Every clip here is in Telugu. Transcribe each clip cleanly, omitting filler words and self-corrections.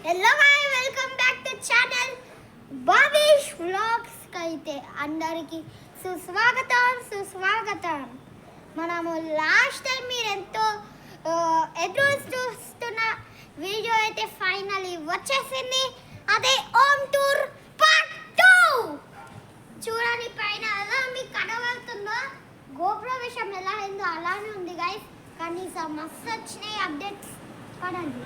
Hello guys, welcome back to channel Babish vlogs కైతే అందరికి సుస్వాగతం. మనము లాస్ట్ టైం మీరు ఎంతో ఎదురు చూస్తున్న వీడియో అయితే ఫైనల్లీ వచ్చేసింది. అదే హోమ్ టూర్ పార్ట్ 2. చూడండి పైన ఎలా మీకు కనబడుతుందో, గోపుర విషయం ఎలా అయిందో అలానే ఉంది గైస్. కనీసం మస్తు వచ్చినాయి అప్డేట్స్. పడండి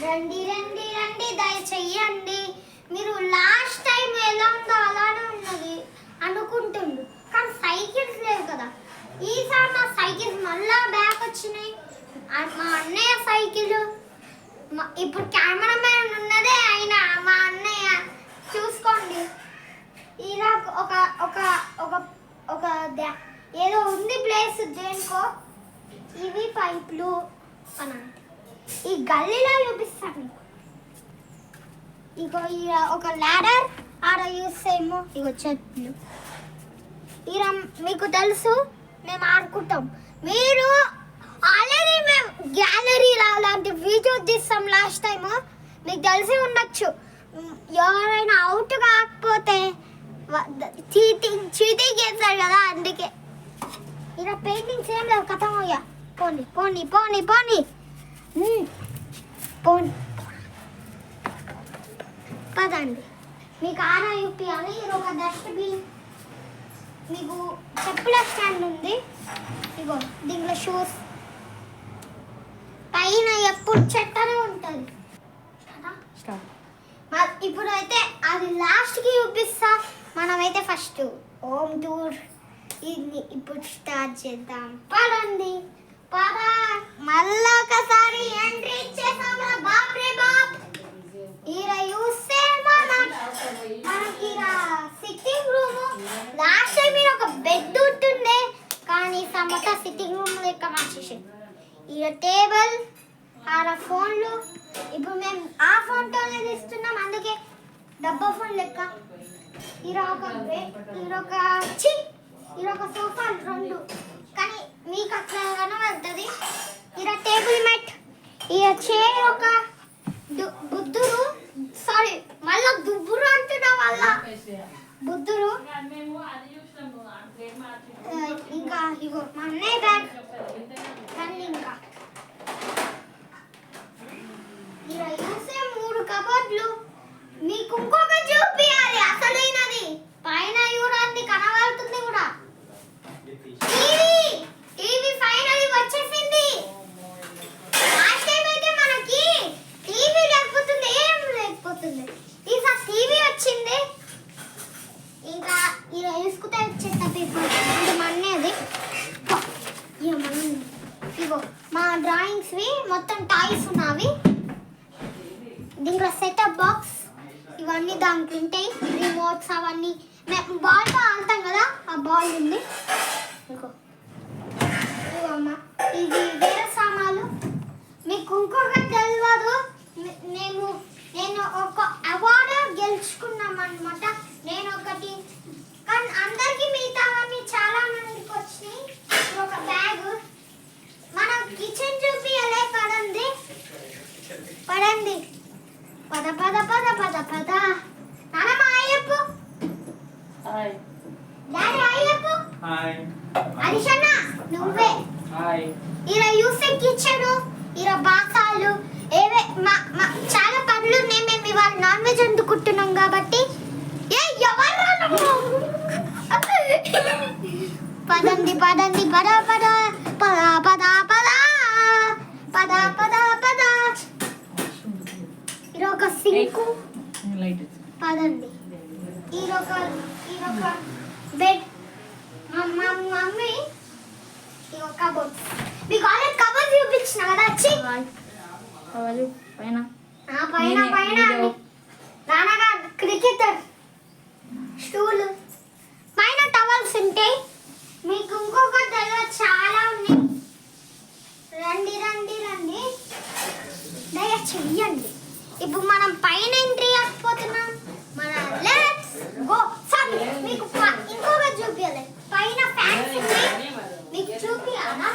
రండి దయచేయండి. మీరు లాస్ట్ టైం ఎలా ఉందో అలానే ఉన్నది అనుకుంటుండు, కానీ సైకిల్స్ లేవు కదా. ఈసారి నా సైకిల్స్ మళ్ళా బ్యాక్ వచ్చినాయి. మా అన్నయ్య సైకిల్, ఇప్పుడు కెమెరామ్యాన్ ఉన్నదే ఆయన మా అన్నయ్య. చూసుకోండి, ఇలా ఒక ఒక ఒక ఒక ఏదో ఉంది ప్లేస్ దేనికో. ఇవి పైపులు అని ఈ గల్లీలో చూపిస్తాను. ఇగో ఒక ల్యాడర్ ఆడ యూస్ ఏమో. ఇగో చెట్లు ఇలా మీకు తెలుసు, మేము ఆడుకుంటాం. మీరు ఆల్రెడీ మేము గ్యాలరీలో అలాంటి వీడియో తీస్తాం లాస్ట్ టైం, మీకు తెలిసి ఉండొచ్చు. ఎవరైనా అవుట్ కాకపోతే చీటింగ్ చేస్తారు కదా, అందుకే. ఇలా పెయింటింగ్స్ ఏం లేవు, కథం అయ్యా. పోనీ పోనీ పోనీ పోనీ పోనీ పదండి. మీకు ఆరా చూపించాలి. ఇది ఒక డస్ట్బిన్, మీకు చెప్పుల స్టాండ్ ఉంది. ఇగో దీంట్లో షూస్, పైన ఎప్పుడు చెట్టనే ఉంటుంది. ఇప్పుడు అయితే అది లాస్ట్కి చూపిస్తా. మనమైతే ఫస్ట్ హోమ్ టూర్ ఇది ఇప్పుడు స్టార్ట్ చేద్దాం. పదండి పదా. మళ్ళా ఒకసారి ఎంట్రీ ఇచ్చేసాం. బాప్ రే బాప్. ఇలా చూస్తే మనకి సిట్టింగ్ రూమ్. లాస్ట్ టైం మీరు ఒక బెడ్ ఉంటుండే, కానీ మొత్తం సిట్టింగ్ రూమ్ లెక్క మార్చేసాం. ఇలా టేబుల్, ఆడ ఫోన్లు. ఇప్పుడు మేము ఆ ఫోన్తోనే తీస్తున్నాం, అందుకే డబ్బా ఫోన్ లెక్క. ఒక సోఫా 2, కానీ మీకు అట్లా కనబడుతుంది. ఇలా టేబుల్ మ్యాట్, ఇలా చైర్, ఒక బుద్ధుడు, సారీ మళ్ళా దుబ్బురు అంటున్నా, వల్ల బుద్ధుడు. ఇంకా ఇగో మా అన్నయ్య బ్యాగ్. కానీ ఇంకా ఇలా చూస్తే 3 కబోర్డ్లు. మీకు ఇంకొక చూపియాలి అసలైనది. పైన యూరాన్ని కనబడుతుంది కూడా. టీవీ ఫైనల్లీ వచ్చేసింది. లాస్ట్ టైం అయితే మనకి టీవీ లేకపోతుంది, ఏం లేకపోతుంది. ఈసారి టీవీ వచ్చింది. ఇంకా ఇలా వేసుకుంటే చెత్త పేపర్ అంటే మన్నేది. ఇగో మా డ్రాయింగ్స్వి మొత్తం టాయ్స్ ఉన్నవి. దీంట్లో సెటప్ బాక్స్ ఇవన్నీ దాంట్లో ఉంటాయి. రిమోట్స్ అవన్నీ. మేము బాల్తో ఆడతాం కదా, ఆ బాల్ ఉంది. అమ్మ ఇది వేరే సామాన్లు. మీకు ఇంకొకటి తెలియదు, నేను ఒక అవార్డు గెలుచుకున్నాను అనమాట. నేను ఒకటి, కానీ అందరికి మిగతావన్నీ చాలా మందికి వచ్చినాయి. ఒక బ్యాగ్. మనం కిచెన్ చూపియలే. పదండి పదండి పద పద పద పద పద. నానమ్మ అయ్యప్పు, డాడీ అయ్యప్పు, హరిషన్న నువ్వే. ఇలా యూసే కిచెన్, ఇలా బాసాలు ఏవే చాలా పనులు ఉన్నాయి. మేము ఇవాళ నాన్ వెజ్ వండుకుంటున్నాం కాబట్టి. పదండి పదండి పద పద పద పద పద పద పద పద. ఇరొక సింకు. పదండి. ఇరొక బెడ్. మమ్మీ ఇరొక కబోర్డ్. మీకు ఆల్రెడీ కబోర్డ్ చూపించిన కదా. వచ్చి పైన పైన పైన నాన్నగా క్రికెటర్ స్టూల్, పైన టవల్స్ ఉంటాయి. మీకు ఇంకొక దగ్గర చాలా ఉన్నాయి. రండి రండి రండి దయ చెయ్యండి. ఇప్పుడు మనం పైన ఎంట్రీ అయిపోతున్నాం. మన లెట్స్ గో. సారీ మీకు ఇంకొక చూపించాలి. పైన ఫ్యాన్స్ ఉన్నాయి, మీకు చూపియాలా?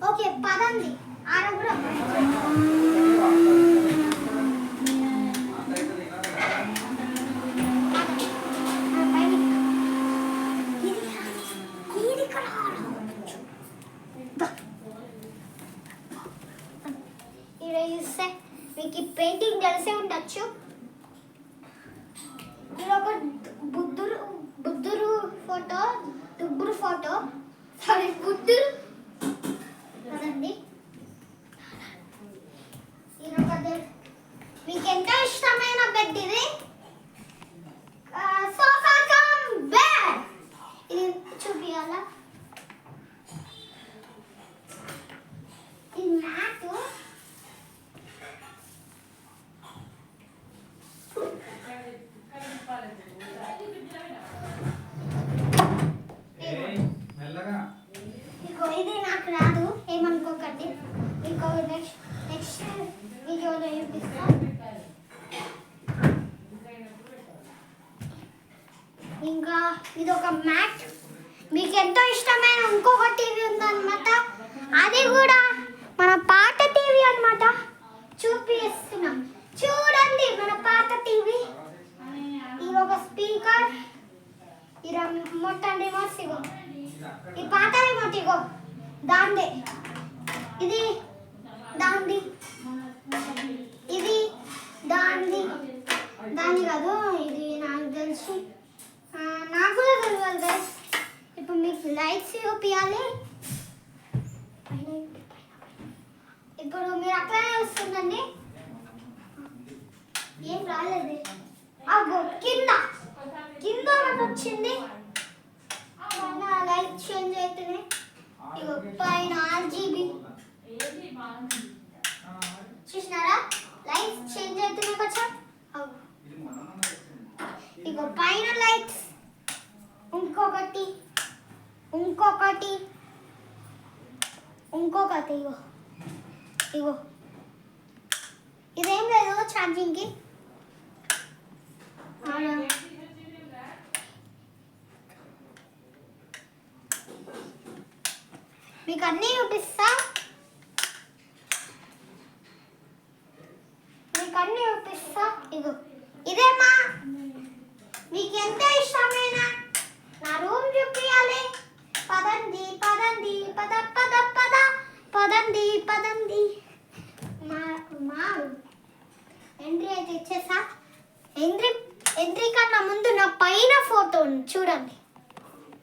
ఓకే పదండి ఆరుగురం. ఇక్కడ చూస్తే మీకు ఈ పెయింటింగ్ తెలిసే ఉండొచ్చు. ఇది ఒక బుద్ధుడు ఫోటో, దుబ్బుడు ఫోటో, సారీ బుద్ధుడు కదండి. ఇది ఒక మీకు ఎంతో ఇష్టమైన బెడ్ ఇది, సోఫా కమ్ బెడ్. ఇది చూపియాలా, ఇది మ్యాట్. ఇది నాకు రాదు ఏమనుకోకండి, ఇంకో నెక్స్ట్ వీడియోలో చూపిస్తా. ఇంకా ఇది ఒక మ్యాట్. మీకు ఎంతో ఇష్టమైన ఇంకొక టీవీ ఉందన్నమాట, అది కూడా మన పాత టీవీ అన్నమాట. చూపిస్తున్నాం చూడండి, మన పాత టీవీ. ఇది ఒక స్పీకర్, ఈ రిమోట్ అండ్ రిమోట్స్ ఇగో, ఈ పాత రిమోట్ ఇగో దాందే, ఇది దాంది, ఇది దాంది, దాని కాదు ఇది నాకు తెలుసు, నాకు కూడా తెలియదు గైస్. ఇప్పుడు మీకు లైట్స్ చూపించాలి. ఇప్పుడు మీరు అట్లనే వస్తుందండి, ఏం రాలేదు. అగో కింద కింద ఒకటి వచ్చింది, లైట్ చేంజ్ అవుతున్నాయి. ఇగో పైన RGB చూసినారా, లైట్స్ చేంజ్ అవుతున్నాయి కొంచెం. ఇగో పైన లైట్స్, ఇంకొకటి ఇంకొకటి ఇంకొకటి ఇగో ఇగో ఇదేం లేదు ఛార్జింగ్కి. మీకు అన్నీ చూపిస్తా, ఇగో ఇదేమా మీకు ఎంత ఇష్టమైన నా రూమ్ చూపించాలి. పదండి పదండి పద పద పద పదండి పదండి. మా ఎంట్రీ అయితే ఇచ్చేసా. ఎంట్రీ కన్నా ముందు నా పైన ఫోటో చూడండి,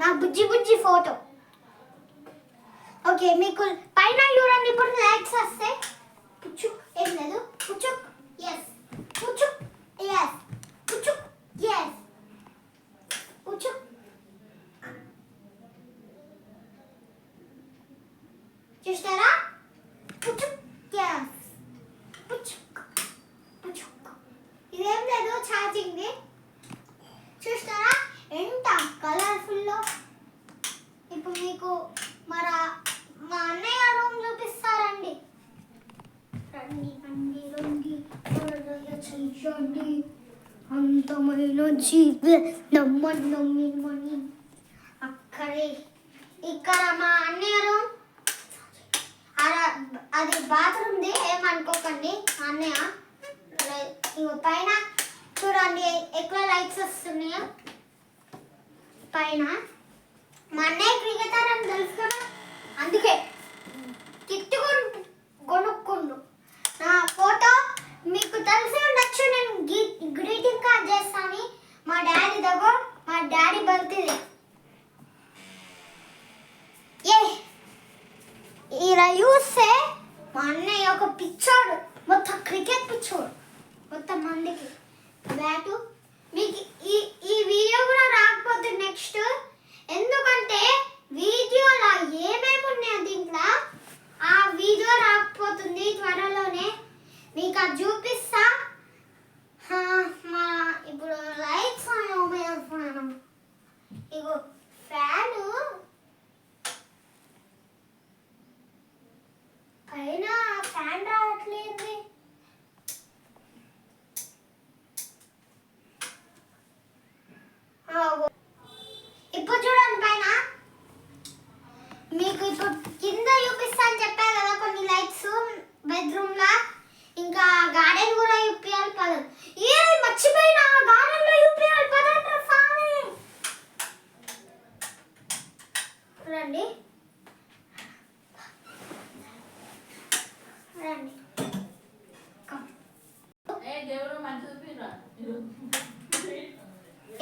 నా బుజ్జి ఫోటో. ఓకే మీకు పైన చూడండి, ఇప్పుడు లైట్స్ వస్తాయి. పుచ్చుక్ ఏం లేదు, పుచ్చుక్ ఎస్, పుచ్చుక్ ఎస్, పుచ్చుక్ ఎస్, పుచ్చుక్. చూస్తారా, పుచ్చుక్ ఎస్, పుచ్చుక్ పుచ్చుక్. ఇదేం లేదు ఛార్జింగ్ది. చూస్తారా ఎంత కలర్ఫుల్లో. ఇప్పుడు మీకు మా అన్నయ్య రూమ్ చూపిస్తారండి. రండి రండి రండి చెయ్యండి, అంతమైన నమ్మని అక్కడే. ఇక్కడ మా అన్నయ్య రూమ్, అది బాత్రూమ్ది ఏమనుకోకండి. అన్నయ్య ఇగో పైన చూడండి ఎక్కువ లైట్స్ వస్తున్నాయో పైన. మా అన్నయ్య క్రికెటర్ అని తెలుసు కదా, అందుకే కిట్టు కొనుక్కుండు. నా ఫోటో మీకు తెలిసి ఉండొచ్చు, నేను గ్రీటింగ్ కార్డ్ చేస్తాను మా డాడీ దగ్గర, మా డాడీ బర్త్డే. ఇలా చూస్తే మా అన్నయ్య ఒక పిచ్చోడు, మొత్తం క్రికెట్ పిచ్చోడు, మొత్తం మందికి బ్యాటు. మీకు ఈ వీడియో కూడా రాకపోతే నెక్స్ట్, ఎందుకంటే వీడియోలో ఏమేమి ఉన్నాయో దీంట్లో ఆ వీడియో రాకపోతుంది త్వరలోనే, మీకు అది చూపిస్తా. మా ఇప్పుడు లైట్స్ ఉపయోగిస్తున్నాను. ఇగో ఫ్యాను పైన, ఫ్యాన్ రావట్లేదు. ఇప్పుడు చూడండి పైన, మీకు ఇప్పుడు కింద చూపిస్తాను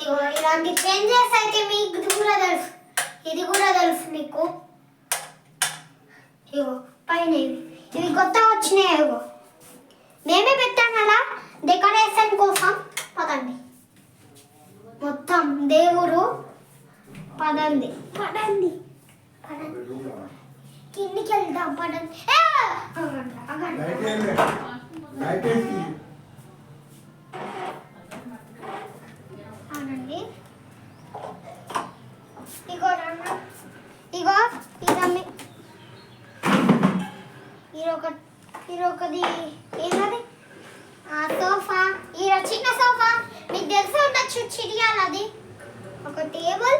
ఇగో ఇలాంటి చేంజెస్ అయితే మీకు కూడా తెలుసు, ఇది కూడా తెలుసు మీకు. ఇగో పైన ఇవి కొత్తగా వచ్చినాయి. ఇగో మేమే పెట్టాం అలా డెకరేషన్ కోసం. పదండి మొత్తం దేవుడు. పదండి పదండి పదండి కిందికి వెళ్దాం. పదండి. అవునండి. ఇగో ఇగో ఇదొకది ఏంటది సోఫా. ఈ చిన్న సోఫా మీకు తెలిసి ఉండొచ్చు, చిరియాలి. అది ఒక టేబుల్,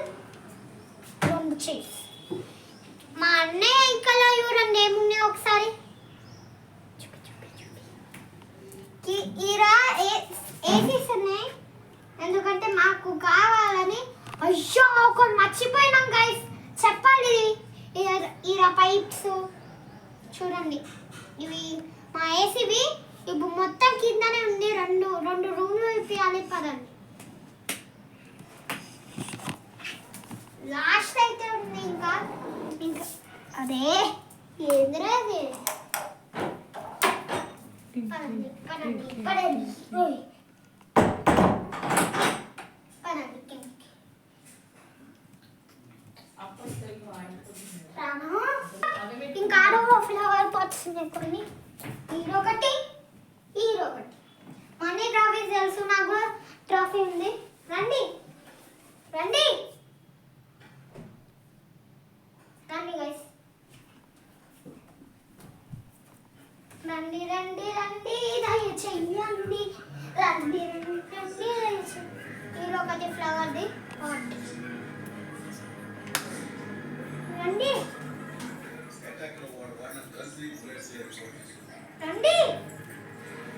2 చైర్స్. మా అన్నయ్య ఇంకా చూడండి ఏమున్నాయి ఒకసారి. ఏసీస్ ఉన్నాయి ఎందుకంటే మాకు కావాలని. అయ్యో ఒకటి మర్చిపోయినాం గైస్, చెప్పాలి. ఇలా పైప్స్ చూడండి, ఇవి మా ఏసీవి. ఇప్పుడు మొత్తం కిందనే ఉంది. రెండు రూమ్లు ఇప్పియాలి. పదండి. లాస్ట్ అయితే ఉంది ఇంకా అదే ఏంద్రా అది. పదండి పదండి పదండి పదండి కిందకి. ఇంకా ఆరో ఫ్లవర్ పాట్స్ ఉన్నాయి కొన్ని. ఈరొకటి మనీ ట్రాఫీ తెలుసు, నాకు ట్రాఫీ ఉంది. రండి రండి రండి గైస్, రండి రండి రండి దయచేయండి. రండి రండి రండి దయచేయండి. ఈరొకటి ఫ్లవర్ది పాట్. రండి రండి.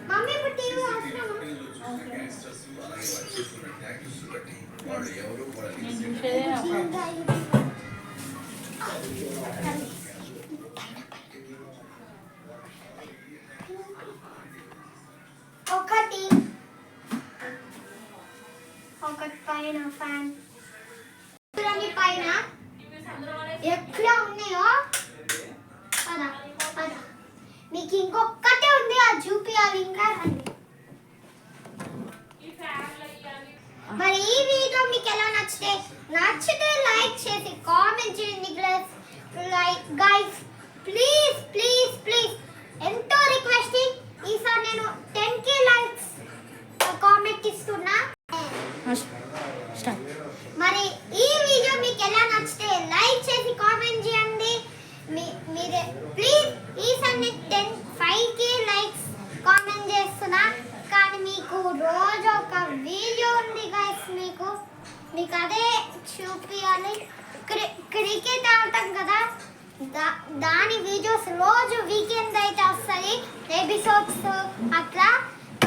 మమ్మీ ఇప్పుడు టీవీ అవసరం. ఒకటి పైన ఫ్యాన్ చూడండి, పైన ఎట్లా ఉన్నాయో. పద పద, మీకు ఇంకొకటే ఉంది, అది చూపియాలి. ఇంకా రండి. మరి ఈ వీడియో మీకు ఎలా నచ్చితే లైక్ చేసి కామెంట్ చేయండి గైస్. ప్లీజ్ ప్లీజ్ ప్లీజ్, ఎంతో రిక్వెస్టింగ్. ఈసారి నేను 10K లైక్స్ కామెంట్ ఇస్తున్నా. మరి ఈ వీడియో మీకు ఎలా నచ్చితే లైక్ చేసి కామెంట్ చేయండి. మీరే ప్లీజ్ ఈసారి 5K లైక్స్ కామెంట్ చేస్తున్నా. కానీ మీకు రోజు ఒక వీడియో ఉంది గైస్, మీకు అదే చూపించాలి. క్రికెట్ ఆడతాం కదా, దాని వీడియోస్ రోజు వీకెండ్ అయితే వస్తాయి, ఎపిసోడ్స్ అట్లా.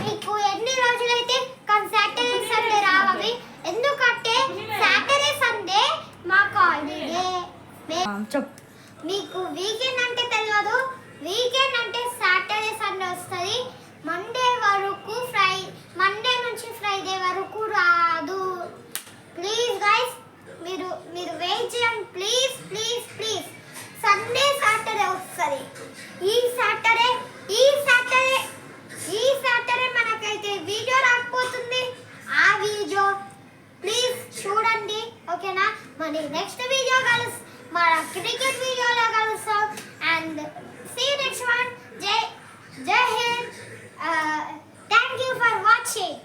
మీకు ఎన్ని రోజులైతే కానీ సాటర్డే సండే రావాలి. ఎందుకంటే సాటర్డే సండే మాకు హాలిడే. మీకు వీకెండ్ అంటే తెలియదు, వీకెండ్ అంటే సాటర్డే సండే వస్తుంది. మండే నుంచి ఫ్రైడే వరకు రాదు. ప్లీజ్ గైస్, మీరు వెయిట్ చేయండి. Please please please, Sunday Saturday వస్తుంది. ఈ సాటర్డే మనకైతే వీడియో రాకపోతుంది. ఆ వీడియో ప్లీజ్ చూడండి, ఓకేనా? మరి నెక్స్ట్ వీడియో మన క్రికెట్ వీడియోలో కలుస్తాం. And see you next one. జై హింద్. Thank you for watching.